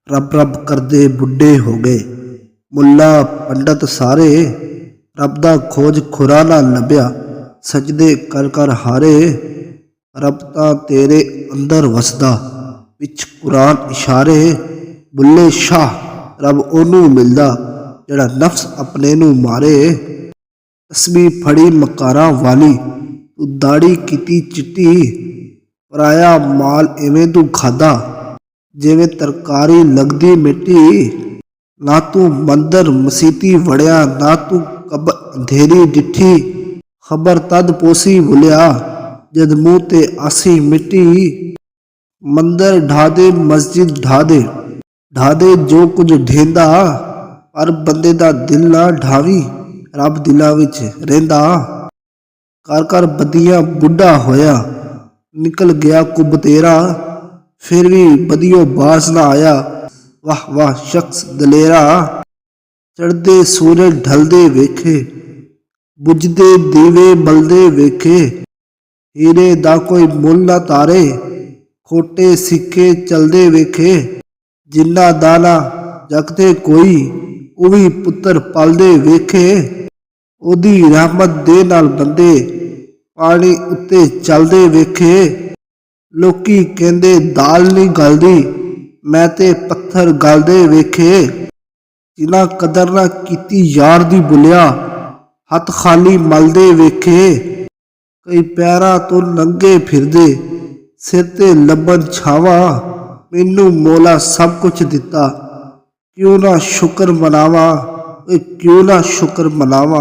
रब रब करदे बुढ़े हो गए। मुल्ला पंडित सारे रब दा खोज खुरा ना लभ्या। सजदे कर कर हारे रब तां तेरे अंदर वसदा। विच कुरान इशारे बुल्ले शाह रब ओनू मिलदा जेड़ा नफ्स अपने नू मारे। तस्बीह फड़ी मकारा वाली तू दाड़ी कीती चिट्टी। पराया माल इवें तू खादा जिवें तरकारी लगदी मिट्टी। ना तू मंदर मसीती वड़िया ना तू कब अंधेरी डिठी। खबर तद पोसी बुलिया जद मुँह ते आसी मिट्टी। मंदर ढा दे मस्जिद ढा दे जो कुछ ढेंदा। पर बंदे दा दिल ना ढावी रब दिलां विच रहिंदा। कर कर बदियां बुढ़ा होया निकल गया कुब तेरा। फिर भी बदियों बाज ना आया वाह वाह शख्स दलेरा। चढ़दे सूरज ढलदे वेखे बुझदे दीवे बलदे वेखे। हीरे दा कोई मुल ना तारे खोटे सिक्के चलदे वेखे। जिन्ना दाना जगते कोई ਉਹ ਵੀ ਪੁੱਤਰ ਪਲਦੇ ਵੇਖੇ। ਉਹਦੀ ਰਹਿਮਤ ਦੇ ਨਾਲ ਬੰਦੇ ਪਾਣੀ ਉੱਤੇ ਚੱਲਦੇ ਵੇਖੇ। ਲੋਕੀ ਕਹਿੰਦੇ ਦਾਲ ਨਹੀਂ ਗਲਦੀ ਮੈਂ ਤੇ ਪੱਥਰ ਗਲਦੇ ਵੇਖੇ। ਜਿਨ੍ਹਾਂ ਕਦਰ ਨਾ ਕੀਤੀ ਯਾਰ ਦੀ ਬੁਲਿਆ ਹੱਥ ਖਾਲੀ ਮਲਦੇ ਵੇਖੇ। ਕਈ ਪੈਰਾਂ ਤੋਂ ਨੰਗੇ ਫਿਰਦੇ ਸਿਰ ਤੇ ਲੱਭਣ ਛਾਵਾਂ। ਮੈਨੂੰ ਮੌਲਾ ਸਭ ਕੁਝ ਦਿੱਤਾ क्यों ना शुक्र मनावा क्यों ना शुक्र मनावा।